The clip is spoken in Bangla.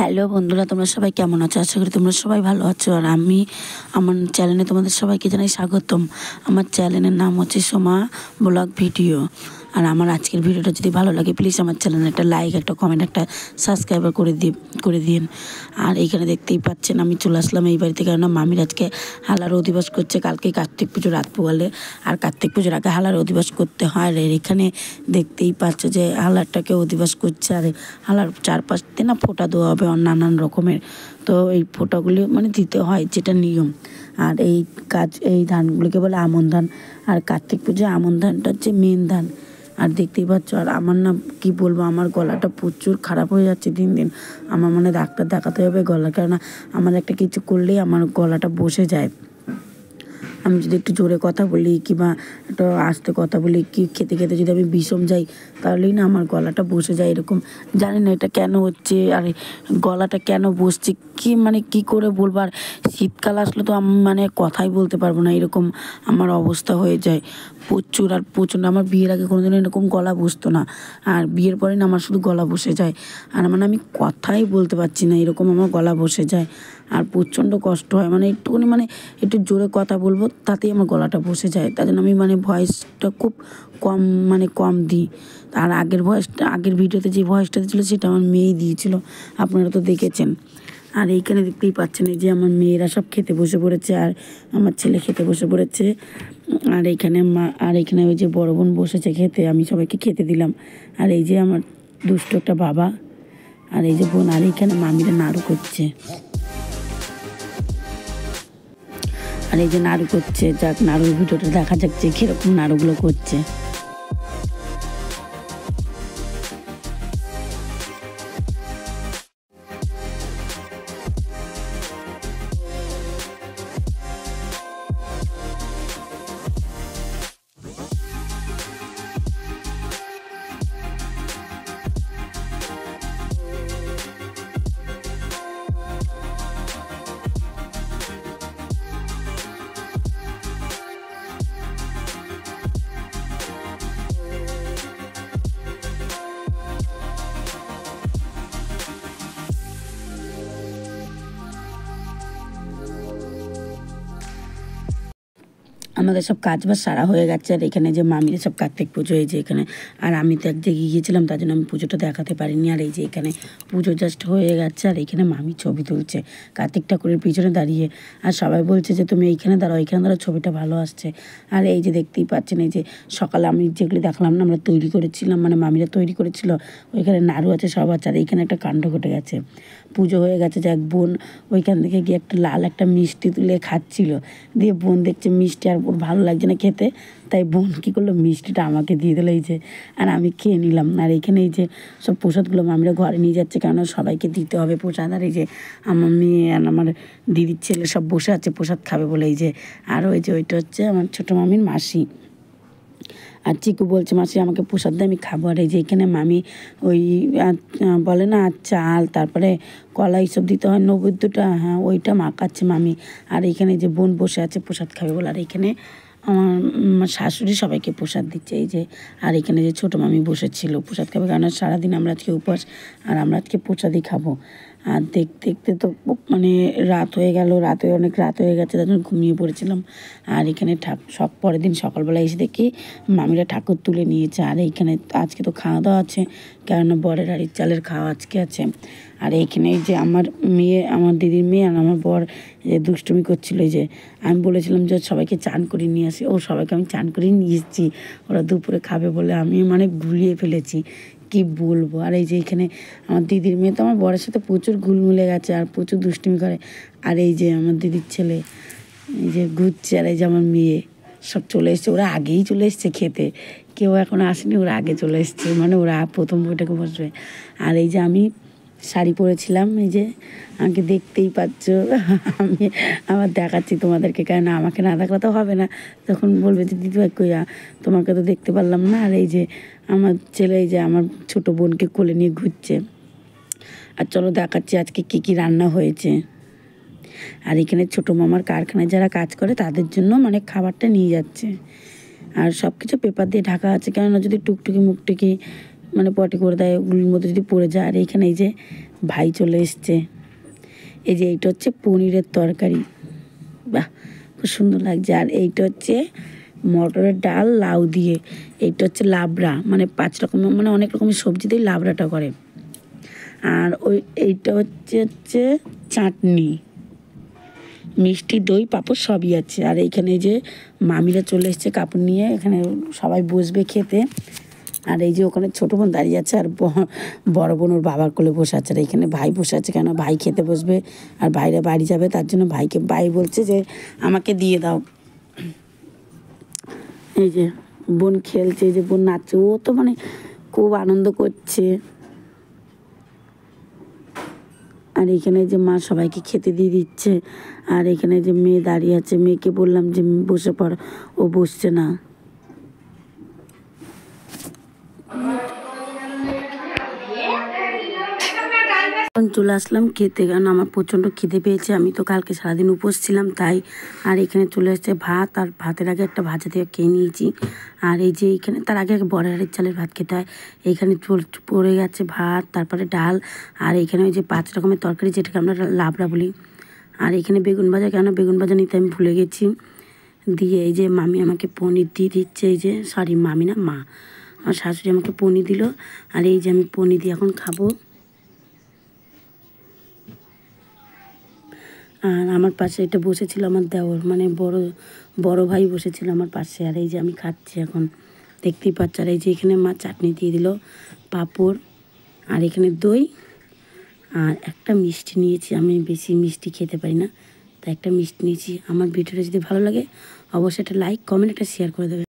হ্যালো বন্ধুরা, তোমরা সবাই কেমন আছো? আশা করি তোমরা সবাই ভালো আছো। আর আমি আমার চ্যানেলে তোমাদের সবাইকে জানাই স্বাগতম। আমার চ্যানেলের নাম হচ্ছে সোমা ব্লগ ভিডিও। আর আমার আজকের ভিডিওটা যদি ভালো লাগে প্লিজ আমার চ্যানেলে একটা লাইক, একটা কমেন্ট, একটা সাবস্ক্রাইবার করে দিন। আর এইখানে দেখতেই পাচ্ছেন আমি চলে আসলাম এই বাড়িতে, কেননা মামির আজকে হালার অধিবাস করছে। কালকে কার্তিক পুজো রাত পোয়ালে, আর কার্তিক পুজোর আগে হালার অধিবাস করতে হয়। আর এখানে দেখতেই পাচ্ছে যে হালারটাকে অধিবাস করছে। আর হালার চারপাশ দিয়ে না ফোঁটা দেওয়া হবে নানান রকমের। তো এই ফোঁটাগুলি মানে দিতে হয়, যেটা নিয়ম। আর এই ধানগুলিকে বলে আমন ধান। আর কার্তিক পুজোয় আমন ধানটা হচ্ছে মেন ধান। আর দেখতেই পাচ্ছ, আর আমার না কি বলবো, আমার গলাটা প্রচুর খারাপ হয়ে যাচ্ছে দিন দিন। আমার মানে ডাক্তার দেখাতে হবে গলা, কেননা আমার একটা কিছু করলেই আমার গলাটা বসে যায়। আমি যদি একটু জোরে কথা বলি কিংবা একটু আস্তে কথা বলি, কি খেতে খেতে যদি আমি বিষম যাই, তাহলেই না আমার গলাটা বসে যায়। এরকম জানি না এটা কেন হচ্ছে, আর গলাটা কেন বসছে কি করে বলবো। আর শীতকাল আসলে তো আমি মানে কথাই বলতে পারবো না, এরকম আমার অবস্থা হয়ে যায় প্রচণ্ড। আমার বিয়ের আগে কোনোদিন এরকম গলা বসতো না, আর বিয়ের পরে না আমার শুধু গলা বসে যায়। আর মানে আমি কথাই বলতে পারছি না, এরকম আমার গলা বসে যায়। আর প্রচণ্ড কষ্ট হয়, মানে একটুখানি একটু জোরে কথা বলবো তাতেই আমার গলাটা বসে যায়। তার জন্য আমি ভয়েসটা খুব কম দিই। আর আগের ভিডিওতে যে ভয়েসটা দিয়েছিল সেটা আমার মেয়েই দিয়েছিল, আপনারা তো দেখেছেন। আর এইখানে দেখতেই পাচ্ছেন এই যে আমার মেয়েরা সব খেতে বসে পড়েছে, আর আমার ছেলে খেতে বসে পড়েছে। আর এইখানে ওই যে বড় বোন বসেছে খেতে, আমি সবাইকে খেতে দিলাম। আর এই যে আমার দুষ্ট একটা বাবা, আর এই যে বোন, আর এইখানে মামিরা নাড়ু করছে। আর এই যে নাড়ু করছে, যাক নাড়ুর ভিডিওটা দেখা যাক যে কীরকম নাড়ুগুলো করছে। আমাদের সব কাজ বাজ সারা হয়ে গেছে। আর এখানে যে মামিরা সব কার্তিক পুজো এই যে এখানে, আর আমি তো এক জায়গায় গিয়েছিলাম, তার জন্য আমি পুজোটা দেখাতে পারিনি। আর এই যে এখানে পুজো জাস্ট হয়ে গেছে, আর এখানে মামি ছবি তুলছে কার্তিক ঠাকুরের পিছনে দাঁড়িয়ে। আর সবাই বলছে যে তুমি এইখানে দাঁড়াও, ছবিটা ভালো আসছে। আর এই যে দেখতেই পাচ্ছেন, এই যে সকালে আমি যেগুলি দেখলাম না আমরা তৈরি করেছিলাম, মানে মামিরা তৈরি করেছিল, ওইখানে নাড়ু আছে সব আছে। আর এইখানে একটা কাণ্ড ঘটে গেছে, পুজো হয়ে গেছে, যে এক বোন ওইখান থেকে গিয়ে একটা লাল একটা মিষ্টি তুলে খাচ্ছিল। দিয়ে বোন দেখছে মিষ্টি আর ওর ভালো লাগছে না খেতে, তাই বোন কী করলো, মিষ্টিটা আমাকে দিয়ে দিল। এই যে আর আমি খেয়ে নিলাম। আর এইখানে এই যে সব প্রসাদগুলো মামিরা ঘরে নিয়ে যাচ্ছে, কেন সবাইকে দিতে হবে প্রসাদ। আর এই যে আমার মেয়ে আর আমার দিদির ছেলে সব বসে আছে প্রসাদ খাবে বলে। এই যে আর ওই যে ওইটা হচ্ছে আমার ছোটো মামির মাসি। আর চিকু বলছে মাসি আমাকে প্রসাদ দিয়ে আমি খাবো। আর এই যে এখানে মামি ওই বলে না চাল, তারপরে কলা এইসব দিতে হয়, নৈবেদ্যটা, হ্যাঁ ওইটা মাখাচ্ছে মামি। আর এইখানে যে বোন বসে আছে প্রসাদ খাবে বলে। আর এইখানে আমার শাশুড়ি সবাইকে প্রসাদ দিচ্ছে এই যে। আর এখানে যে ছোটো মামি বসেছিল প্রসাদ খাবে, কারণ সারাদিন আমরা আজকে উপবাস, আর আমরা আজকে প্রসাদই খাবো। আর দেখতে দেখতে তো রাত হয়ে গেল, অনেক রাত হয়ে গেছে, তার জন্য ঘুমিয়ে পড়েছিলাম। আর এখানে পরের দিন সকালবেলা এসে দেখি মামিরা ঠাকুর তুলে নিয়েছে। আর এইখানে আজকে তো খাওয়া দাওয়া আছে, কেননা বরের হাঁড়ির চালের খাওয়া আজকে আছে। আর এইখানে যে আমার মেয়ে, আমার দিদির মেয়ে আর আমার বর যে দুষ্টুমি করছিল, এই যে আমি বলেছিলাম যে সবাইকে চান করে নিয়ে আসি, সবাইকে আমি চান করে নিয়ে এসেছি, ওরা দুপুরে খাবে বলে আমি গুলিয়ে ফেলেছি, কি বলবো। আর এই যে এখানে আমার দিদির মেয়ে তো আমার বরের সাথে প্রচুর ঘুল মিলে গেছে, আর প্রচুর দুষ্টুমি করে। আর এই যে আমার দিদির ছেলে এই যে ঘুরছে, আর এই যে আমার মেয়ে সব চলে এসছে, ওরা আগেই চলে এসছে খেতে, কেউ এখন আসেনি, ওরা আগে চলে এসছে, ওরা প্রথম বইটাকে বসবে। আর এই যে আমি শাড়ি পরেছিলাম, এই যে আমাকে দেখতেই পাচ্ছ, আমি আমার দেখাচ্ছি তোমাদেরকে, কেন আমাকে না দেখলে তো হবে না, তখন বলবে যে দিদিভাই কইয়া তোমাকে তো দেখতে পারলাম না। আর এই যে আমার ছেলে এই যে আমার ছোটো বোনকে কোলে নিয়ে ঘুরছে। আর চলো দেখাচ্ছি আজকে কী কী রান্না হয়েছে। আর এখানে ছোটো মামার কারখানায় যারা কাজ করে তাদের জন্য খাবারটা নিয়ে যাচ্ছে। আর সব কিছু পেপার দিয়ে ঢাকা আছে, কেননা যদি টুকটুকি মুকটুকি পটি করে দেয়, ওগুলোর মধ্যে যদি পড়ে যায়। আর এইখানে এই যে ভাই চলে এসছে। এই যে এইটা হচ্ছে পনিরের তরকারি, বাহ খুব সুন্দর লাগছে। আর এইটা হচ্ছে মটরের ডাল লাউ দিয়ে। এইটা হচ্ছে লাবড়া, মানে 5 রকমের, মানে অনেক রকমের সবজি দিয়ে লাবড়াটা করে। আর এইটা হচ্ছে চাটনি, মিষ্টি, দই, পাঁপড় সবই আছে। আর এইখানে যে মামিরা চলে এসছে কাপড় নিয়ে, এখানে সবাই বসবে খেতে। আর এই যে ওখানে ছোটো বোন দাঁড়িয়ে আছে, আর বড় বোন ওর বাবার কোলে বসে আছে। আর এইখানে ভাই বসে আছে, কেন ভাই খেতে বসবে আর ভাইরা বাড়ি যাবে, তার জন্য ভাই বলছে যে আমাকে দিয়ে দাও। এই যে বোন খেলছে, এই যে বোন নাচছে, ও তো মানে খুব আনন্দ করছে। আর এখানে যে মা সবাইকে খেতে দিয়ে দিচ্ছে। আর এখানে যে মেয়ে দাঁড়িয়ে আছে, মেয়েকে বললাম যে বসে পড়, ও বসছে না। চলে আসলাম খেতে, কারণ আমার প্রচণ্ড খিদে পেয়েছে। আমি তো কালকে সারাদিন উপোস ছিলাম তাই। আর এখানে চলে এসেছে ভাত, আর ভাতের আগে একটা ভাজা দিয়ে খেয়ে নিয়েছি। আর এই যে এইখানে তার আগে বড় হাঁড়ির চালের ভাত খেতে হয়। এইখানে পড়ে গেছে ভাত, তারপরে ডাল, আর এইখানে ওই যে 5 রকমের তরকারি, যেটাকে আমরা লাবড়া বলি। আর এখানে বেগুন ভাজা, কেন বেগুন ভাজা নিতে আমি ভুলে গেছি। দিয়ে এই যে মামি আমাকে পনির দিয়ে দিচ্ছে, এই যে সরি মামি না মা, আমার শাশুড়ি আমাকে পনির দিল। আর এই যে আমি পনির দিয়ে এখন খাবো। আর আমার পাশে এটা বসেছিল আমার দেওর, মানে বড় ভাই বসেছিল আমার পাশে। আর এই যে আমি খাচ্ছি এখন, দেখতেই পাচ্ছি। আর এই যে এখানে মা চাটনি দিয়ে দিল, পাঁপড়, আর এখানে দই, আর একটা মিষ্টি নিয়েছি। আমি বেশি মিষ্টি খেতে পারি না, তাই একটা মিষ্টি নিয়েছি। আমার ভিডিওটা যদি ভালো লাগে অবশ্যই একটা লাইক, কমেন্ট, একটা শেয়ার করে দেবে।